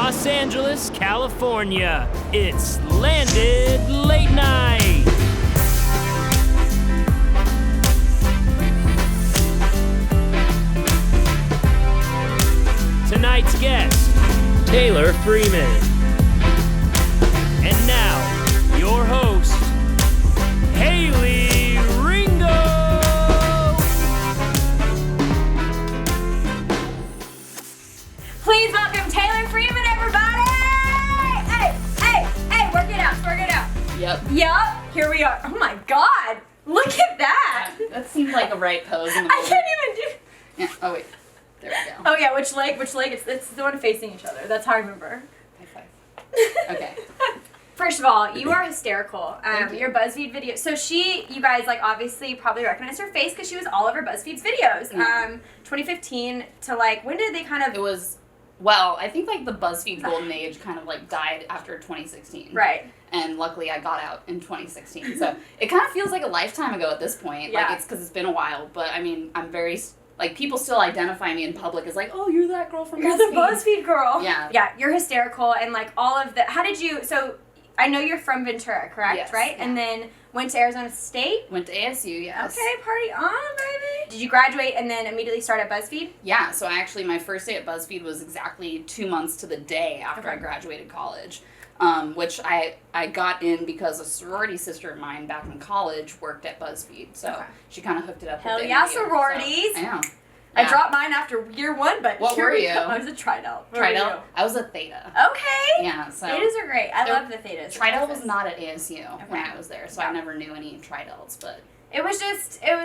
Los Angeles, California, it's Landed Late Night. Tonight's guest, Taylor Freeman. And now, your host, Haley Ringo. Please welcome Taylor Freeman, everybody! Hey, work it out. Yep, here we are. Oh my God, look at that! That seemed like a right pose in the I moment. can't even do... Yeah. Oh wait, there we go. Oh yeah, which leg? It's the one facing each other. That's how I remember. High five. Okay. First of all, you are hysterical. Thank you. Your BuzzFeed video. So you guys, like, obviously probably recognize her face because she was all over BuzzFeed's videos. 2015 to, like, when did they kind of... It was, well, I think, like, the BuzzFeed golden age kind of, like, died after 2016. Right. And luckily I got out in 2016. So it kind of feels like a lifetime ago at this point. Yeah. Like, it's because it's been a while. But, I mean, I'm very... Like, people still identify me in public as, like, oh, you're that girl from You're BuzzFeed. the BuzzFeed girl. Yeah. Yeah, you're hysterical. And, like, all of the... How did you... So... I know you're from Ventura, correct? Yes, Right? yeah. And then went to Arizona State? Went to ASU, yes. Okay, party on, baby. Did you graduate and then immediately start at BuzzFeed? Yeah, so actually my first day at BuzzFeed was exactly 2 months to the day after Okay. I graduated college, which I got in because a sorority sister of mine back in college worked at BuzzFeed, so Okay. she kind of hooked it up Hell with the yeah, interview, so- sororities. I know. I Yeah. dropped mine after year one, but What here were we you? go. I was a Tridel. What were Tridel? I was a Theta. you? Okay. Yeah, so... Thetas are great. I They're- love the Thetas. Tridel was not at ASU when Okay. I was there, so Yeah. I never knew any Tridels, but... It was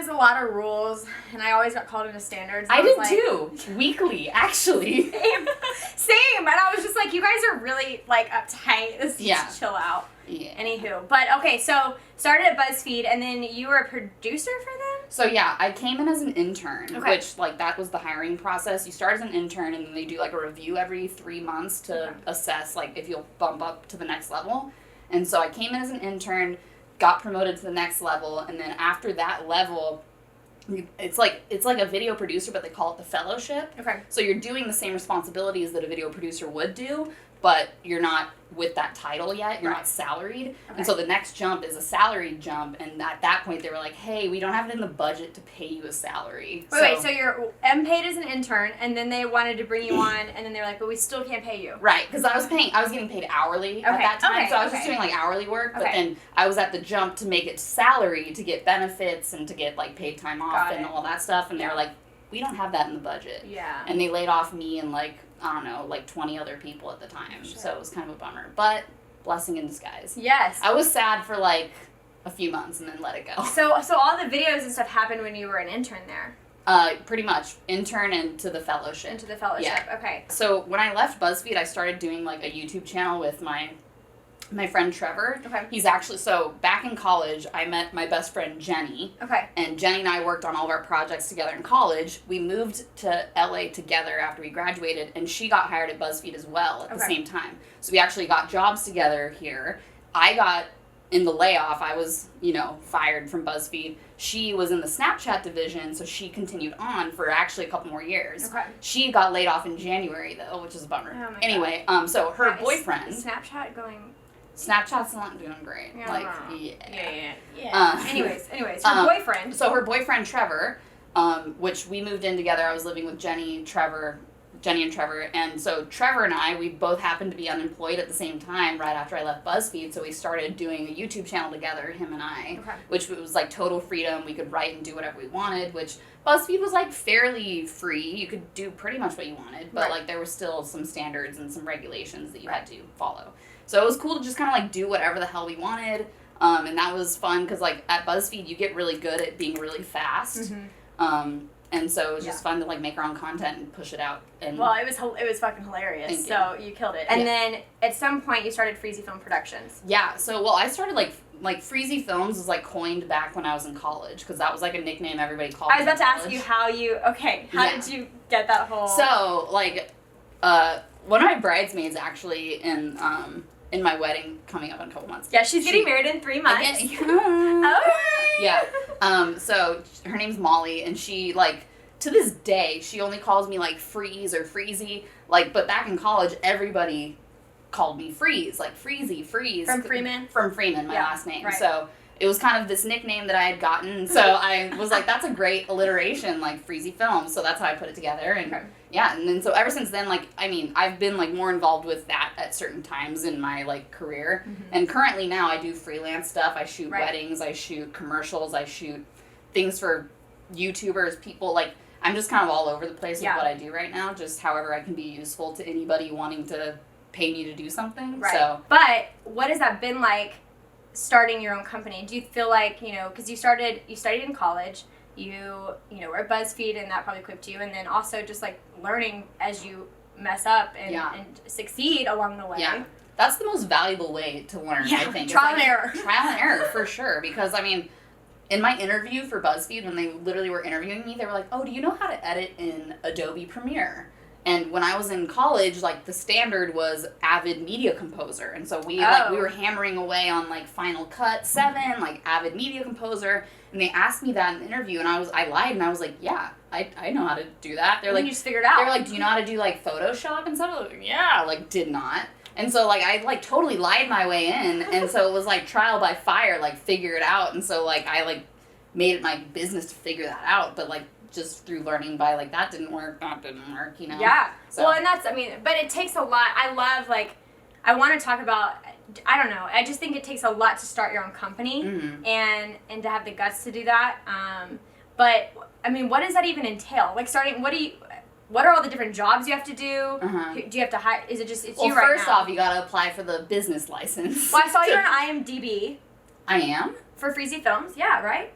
a lot of rules, and I always got called into standards. I was did like, too! Weekly, actually. Same, and I was just like, you guys are really, like, uptight. Let's Yeah. just chill out. Yeah. Anywho. But, okay, so started at BuzzFeed, and then you were a producer for them? So yeah, I came in as an intern, Okay. which, like, that was the hiring process. You start as an intern, and then they do, like, a review every 3 months to Okay. assess, like, if you'll bump up to the next level. And so I came in as an intern, got promoted to the next level, and then after that level, it's like a video producer, but they call it the fellowship. Okay. So you're doing the same responsibilities that a video producer would do, but you're not with that title yet. You're Right. not salaried. Okay. And so the next jump is a salaried jump. And at that point, they were like, hey, we don't have it in the budget to pay you a salary. Wait, so you're paid as an intern, and then they wanted to bring you on, and then they were like, but we still can't pay you. Right, because I was getting paid hourly at Okay, that time, okay, so I was just okay. doing, like, hourly work, but Okay. then I was at the jump to make it salary to get benefits and to get, like, paid time off Got and it. all that stuff, and they Yeah. were like, we don't have that in the budget. Yeah. And they laid off me and, like, I don't know, like 20 other people at the time, Shit. so it was kind of a bummer, but blessing in disguise. Yes. I was sad for, like, a few months and then let it go. So all the videos and stuff happened when you were an intern there, Pretty much, intern into the fellowship. into the fellowship. Yeah. Okay. So when I left BuzzFeed, I started doing, like, a YouTube channel with my friend Trevor. Okay. He's actually, so back in college, I met my best friend Jenny, Okay. and Jenny and I worked on all of our projects together in college. We moved to LA together after we graduated, and she got hired at BuzzFeed as well at the Okay. same time. So we actually got jobs together here. I got, in the layoff, I was, fired from BuzzFeed. She was in the Snapchat division, so she continued on for actually a couple more years. Okay. She got laid off in January, though, which is a bummer. Oh my Anyway, so her Yeah, is boyfriend... Snapchat going. Snapchat's not doing great. Yeah, Like, no. yeah. Yeah. Anyways, her boyfriend. So her boyfriend, Trevor, which we moved in together. I was living with Jenny and Trevor, and so Trevor and I, we both happened to be unemployed at the same time right after I left BuzzFeed, so we started doing a YouTube channel together, him and I, Okay. which was, like, total freedom. We could write and do whatever we wanted, which BuzzFeed was, like, fairly free. You could do pretty much what you wanted, but, Right. like, there were still some standards and some regulations that you had to follow. So it was cool to just kind of, like, do whatever the hell we wanted, and that was fun because, like, at BuzzFeed, you get really good at being really fast, and so it was just fun to, like, make our own content and push it out. And Well, it was fucking hilarious. Thank So you killed it. And Yeah. then at some point you started Freezy Film Productions. yeah, so, well, I started, like Freezy Films was, like, coined back when I was in college because that was, like, a nickname everybody called me I was about in to ask college. you how Yeah. did you get that whole... So, like, one of my bridesmaids actually in my wedding coming up in a couple months. Yeah, she's getting married in 3 months. Again, Oh. yeah. So her name's Molly, and she, like, to this day, she only calls me, like, Freeze or Freezy. Like, but back in college, everybody called me Freeze. Like, Freezy, Freeze. From Freeman? From Freeman, my last name. Right. So it was kind of this nickname that I had gotten. So I was like, that's a great alliteration, like, Freezy Films. So that's how I put it together. And, yeah, and then so ever since then, like, I mean, I've been, like, more involved with that at certain times in my, like, career. And currently now I do freelance stuff. I shoot weddings. I shoot commercials. I shoot things for YouTubers, people, like, I'm just kind of all over the place with what I do right now, just however I can be useful to anybody wanting to pay me to do something. Right. So. But what has that been like starting your own company? Do you feel like, you know, because you studied in college, you know, were at Buzzfeed and that probably equipped you, and then also just like learning as you mess up and succeed along the way. Yeah. That's the most valuable way to learn, I think. Trial and error. Trial and error, for sure. Because, I mean, in my interview for BuzzFeed, when they literally were interviewing me, they were like, oh, do you know how to edit in Adobe Premiere? And when I was in college, like, the standard was Avid Media Composer. And so we were hammering away on, like, Final Cut 7, like, Avid Media Composer. And they asked me that in the interview, and I lied, and I was like, yeah, I know how to do that. They're like, you just figured it out. They're like, do you know how to do, like, Photoshop and stuff? I was like, yeah, like, did not. And so, like, I, like, totally lied my way in. And so it was, like, trial by fire, like, figure it out. And so, like, I, like, made it my business to figure that out. But, like, just through learning by, like, that didn't work, you know? Yeah. So. Well, and that's, I mean, but it takes a lot. I love, like, I want to talk about, I don't know, I just think it takes a lot to start your own company and to have the guts to do that. But, I mean, what does that even entail? Like, starting, what are all the different jobs you have to do? Do you have to hire, is it just, it's you right now? Well, first off, you gotta apply for the business license. Well, I saw you on IMDb. I am? For Freezy Films, yeah, right?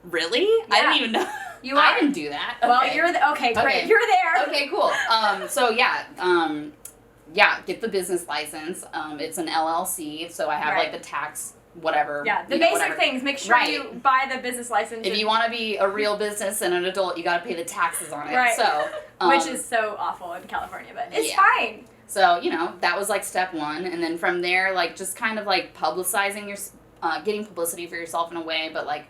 Really? Yeah. I didn't even know. You are. I didn't do that. Okay. Well, you're okay, great. Okay. You're there. Okay, cool. So yeah, get the business license. It's an LLC, so I have like the tax, whatever. Yeah, the basic things. Make sure you buy the business license. If you want to be a real business and an adult, you got to pay the taxes on it. Right. So, which is so awful in California, but it's fine. So, you know, that was like step one, and then from there, like, just kind of like publicizing your, getting publicity for yourself in a way, but like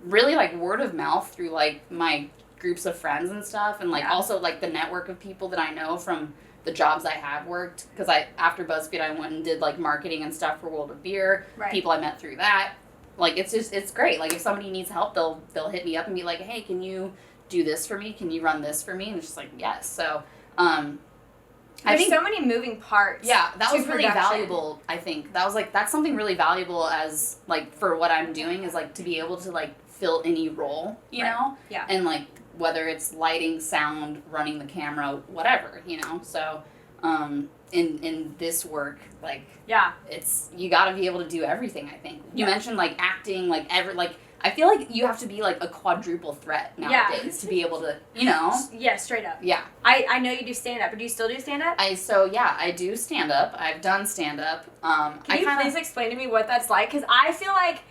really like word of mouth through like my groups of friends and stuff, and like also like the network of people that I know from the jobs I have worked, because after BuzzFeed I went and did like marketing and stuff for World of Beer, people I met through that. Like, it's great. Like, if somebody needs help, they'll hit me up and be like, hey, can you do this for me? Can you run this for me? And it's just like, yes. So I think so many moving parts. Yeah, that was really valuable, I think. That's something really valuable as, like, for what I'm doing, is, like, to be able to, like, fill any role, you know? Yeah. And, like, whether it's lighting, sound, running the camera, whatever, you know? So, in this work, like, it's, you gotta be able to do everything, I think. You mentioned, like, acting, like, I feel like you have to be, like, a quadruple threat nowadays to be able to, you know? Yeah, straight up. Yeah. I know you do stand-up, but do you still do stand-up? I do stand-up. I've done stand-up. Can you please explain to me what that's like? Because I feel like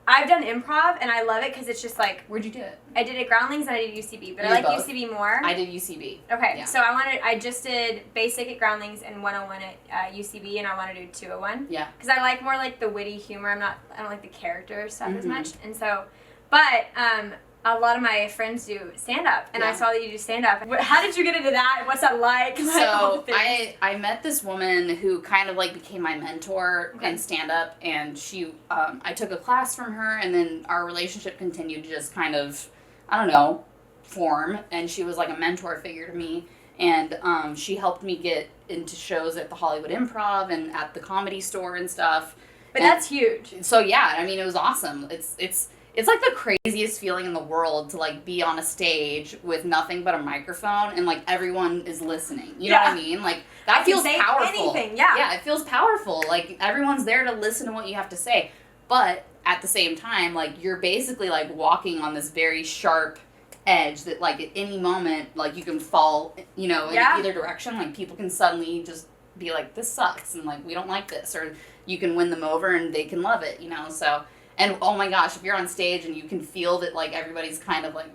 I've done improv, and I love it because it's just like... Where'd you do it? I did it Groundlings, and I did UCB, but I like both. UCB more. I did UCB. Okay, so I just did basic at Groundlings and 101 at UCB, and I want to do 201. Yeah. Because I like more like the witty humor. I don't like the character stuff as much, and so, but a lot of my friends do stand-up, and I saw that you do stand-up. How did you get into that? What's that like? So, I met this woman who kind of, like, became my mentor in stand-up, and she, I took a class from her, and then our relationship continued to just kind of, I don't know, form, and she was, like, a mentor figure to me, and she helped me get into shows at the Hollywood Improv and at the Comedy Store and stuff. But that's huge. So, yeah, I mean, it was awesome. It's like the craziest feeling in the world to, like, be on a stage with nothing but a microphone and, like, everyone is listening. You know what I mean? Like, that feels powerful. Anything, yeah, it feels powerful. Like, everyone's there to listen to what you have to say. But at the same time, like, you're basically, like, walking on this very sharp edge that, like, at any moment, like, you can fall, you know, in either direction. Like, people can suddenly just be like, this sucks, and, like, we don't like this. Or you can win them over and they can love it, you know? So... And, oh my gosh, if you're on stage and you can feel that, like, everybody's kind of, like,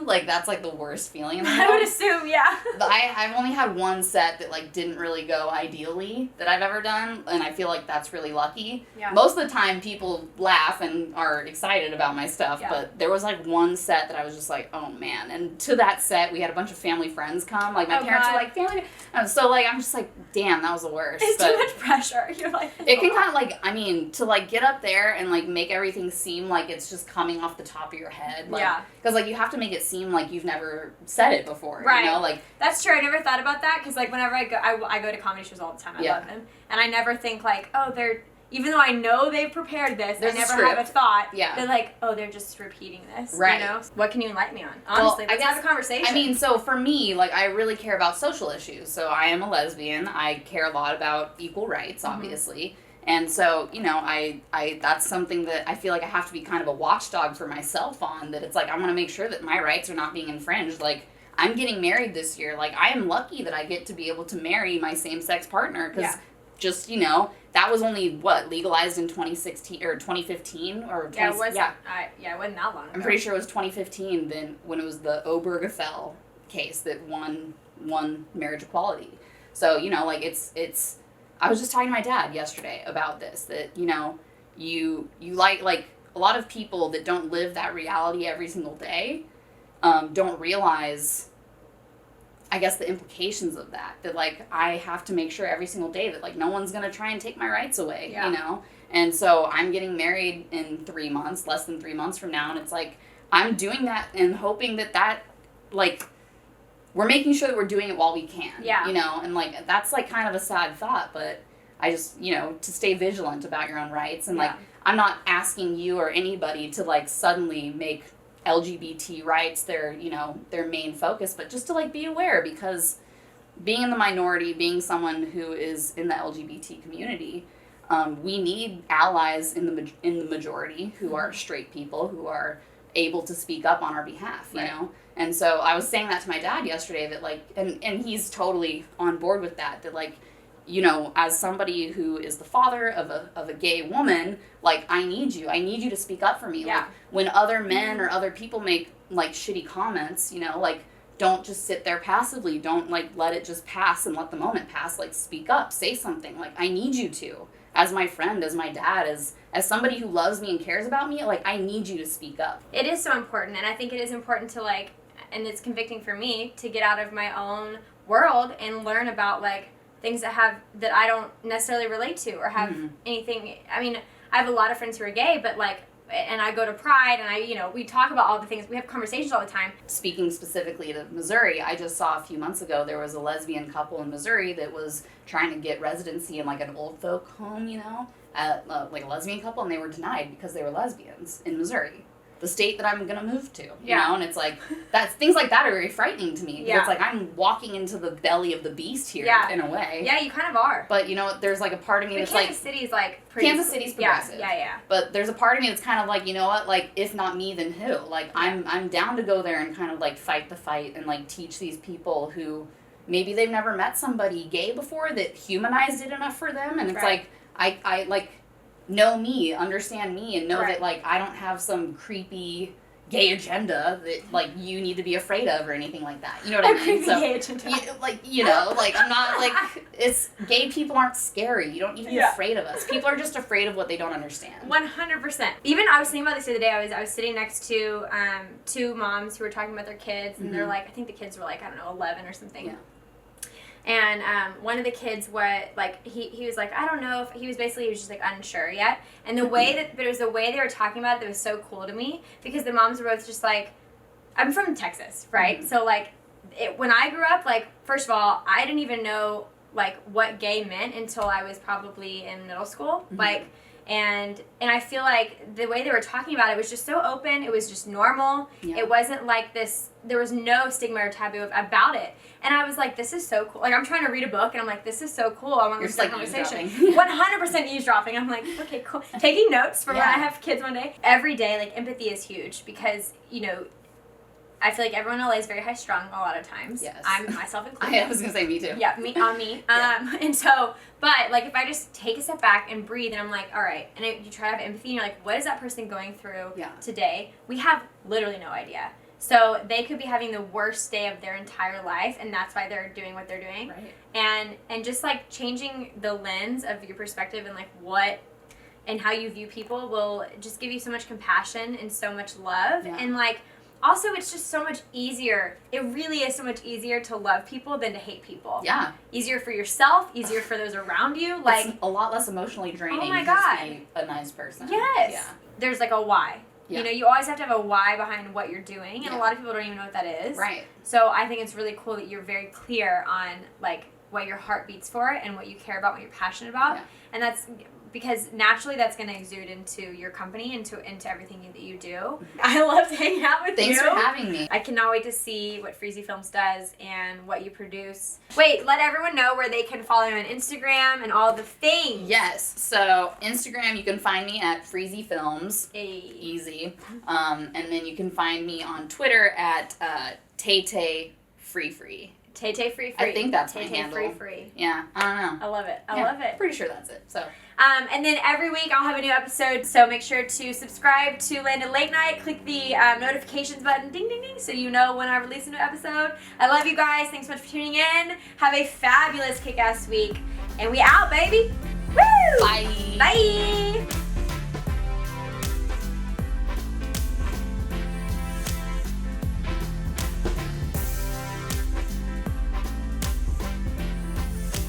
like, that's, like, the worst feeling in the I world. would assume, yeah. I've only had one set that, like, didn't really go ideally that I've ever done, and I feel like that's really lucky. Yeah. Most of the time, people laugh and are excited about my stuff, but there was, like, one set that I was just like, oh, man. And to that set, we had a bunch of family friends come. Like, my parents were like, family. So, like, I'm just like, damn, that was the worst. It's too much pressure. You're like, it can kind of, like, I mean, to, like, get up there and, like, make everything seem like it's just coming off the top of your head. Like, because, like, you have to make it seem like you've never said it before. Right. You know? Like, that's true. I never thought about that because, like, whenever I go to comedy shows all the time. I love them. And I never think, like, oh, even though I know they've prepared this, I never have a thought. Yeah. They're like, oh, they're just repeating this. Right. You know? What can you enlighten me on? Honestly, let's have a conversation. I mean, so for me, like, I really care about social issues. So I am a lesbian. I care a lot about equal rights, obviously. And so, you know, I that's something that I feel like I have to be kind of a watchdog for myself on, that it's like, I want to make sure that my rights are not being infringed. Like, I'm getting married this year. Like, I am lucky that I get to be able to marry my same-sex partner, because just, you know, that was only, legalized in 2016 or 2015 or 20, it wasn't that long ago. I'm pretty sure it was 2015 then when it was the Obergefell case that won marriage equality. So, you know, like, it's I was just talking to my dad yesterday about this, that, you know, you like a lot of people that don't live that reality every single day don't realize, I guess, the implications of that, like, I have to make sure every single day that, like, no one's going to try and take my rights away, you know? And so I'm getting married in 3 months, less than 3 months from now, and it's like, I'm doing that and hoping that, like, we're making sure that we're doing it while we can, you know? And, like, that's, like, kind of a sad thought, but I just, you know, to stay vigilant about your own rights, and, like, I'm not asking you or anybody to, like, suddenly make LGBT rights their, you know, their main focus, but just to, like, be aware, because being in the minority, being someone who is in the LGBT community, we need allies in the majority who are straight people who are able to speak up on our behalf, you know? And so I was saying that to my dad yesterday, that, like, and he's totally on board with that, like, you know, as somebody who is the father of a gay woman, like, I need you to speak up for me. Like, when other men or other people make, like, shitty comments, you know, like, don't just sit there passively. Don't, like, let it just pass and let the moment pass. Like, speak up, say something. Like, I need you to. As my friend, as my dad, as somebody who loves me and cares about me, like, I need you to speak up. It is so important, and I think it is important to, like, and it's convicting for me to get out of my own world and learn about, like, things that I don't necessarily relate to or have anything. I mean, I have a lot of friends who are gay, but, like, and I go to Pride, and you know, we talk about all the things. We have conversations all the time. Speaking specifically to Missouri, I just saw a few months ago there was a lesbian couple in Missouri that was trying to get residency in, like, an old folk home, you know, like a lesbian couple, and they were denied because they were lesbians in Missouri, the state that I'm gonna move to, you know, and it's like, that's, things like that are very frightening to me. It's like, I'm walking into the belly of the beast here, in a way. Yeah, you kind of are. But, you know, there's, like, a part of me that's Kansas City's, like, pretty... Kansas City's progressive. Yeah. But there's a part of me that's kind of like, you know what, like, if not me, then who? Like, I'm down to go there and kind of, like, fight the fight and, like, teach these people who maybe they've never met somebody gay before that humanized it enough for them, and it's like, I like, know me, understand me, and know that, like, I don't have some creepy gay agenda that, like, you need to be afraid of or anything like that. You know what I mean? So, gay agenda. You know, like, I'm not, like, it's, gay people aren't scary. You don't need to be afraid of us. People are just afraid of what they don't understand. 100%. Even, I was thinking about this the other day, I was sitting next to two moms who were talking about their kids, and they're like, I think the kids were, like, I don't know, 11 or something. Yeah. And one of the kids, he was like, I don't know if, he was just like unsure yet. And the way but it was the way they were talking about it that was so cool to me, because the moms were both just like, I'm from Texas, right? So, like, when I grew up, like, first of all, I didn't even know, like, what gay meant until I was probably in middle school. Like, and I feel like the way they were talking about it was just so open. It was just normal. It wasn't like this, there was no stigma or taboo about it. And I was like, this is so cool. Like, I'm trying to read a book, and I'm like, this is so cool. I want to start a conversation. 100% eavesdropping. I'm like, okay, cool. Taking notes for when I have kids one day. Every day, like, empathy is huge, because, you know, I feel like everyone in LA is very high strung a lot of times. Yes. I'm myself included. I was going to say me too. Yeah, me. And so, but, like, if I just take a step back and breathe, and I'm like, all right, and you try to have empathy, and you're like, what is that person going through today? We have literally no idea. So they could be having the worst day of their entire life, and that's why they're doing what they're doing. Right. And just like changing the lens of your perspective and like what and how you view people will just give you so much compassion and so much love. Yeah. And like also it's just so much easier. It really is so much easier to love people than to hate people. Yeah. Easier for yourself, easier for those around you. Like it's a lot less emotionally draining oh my to God. just be a nice person. Yes. Yeah. There's like a why. Yeah. You know, you always have to have a why behind what you're doing, and Yeah. a lot of people don't even know what that is. Right. So I think it's really cool that you're very clear on like what your heart beats for and what you care about, what you're passionate about, Yeah. and that's because naturally that's going to exude into your company, into everything that you do. I loved hanging out with you. Thanks for having me. I cannot wait to see what Freezy Films does and what you produce. Wait, let everyone know where they can follow you on Instagram and all the things. Yes. So Instagram, you can find me at Freezy Films. Hey. Easy. And then you can find me on Twitter at Tay Free. Tay Free Free. I think that's my Tay handle. Free. Yeah, I don't know. I love it. I Yeah, love it. Pretty sure that's it. So. And then every week I'll have a new episode, so make sure to subscribe to Landed Late Night. Click the notifications button, ding, ding, ding, so you know when I release a new episode. I love you guys. Thanks so much for tuning in. Have a fabulous kick-ass week. And we out, baby. Woo! Bye. Bye.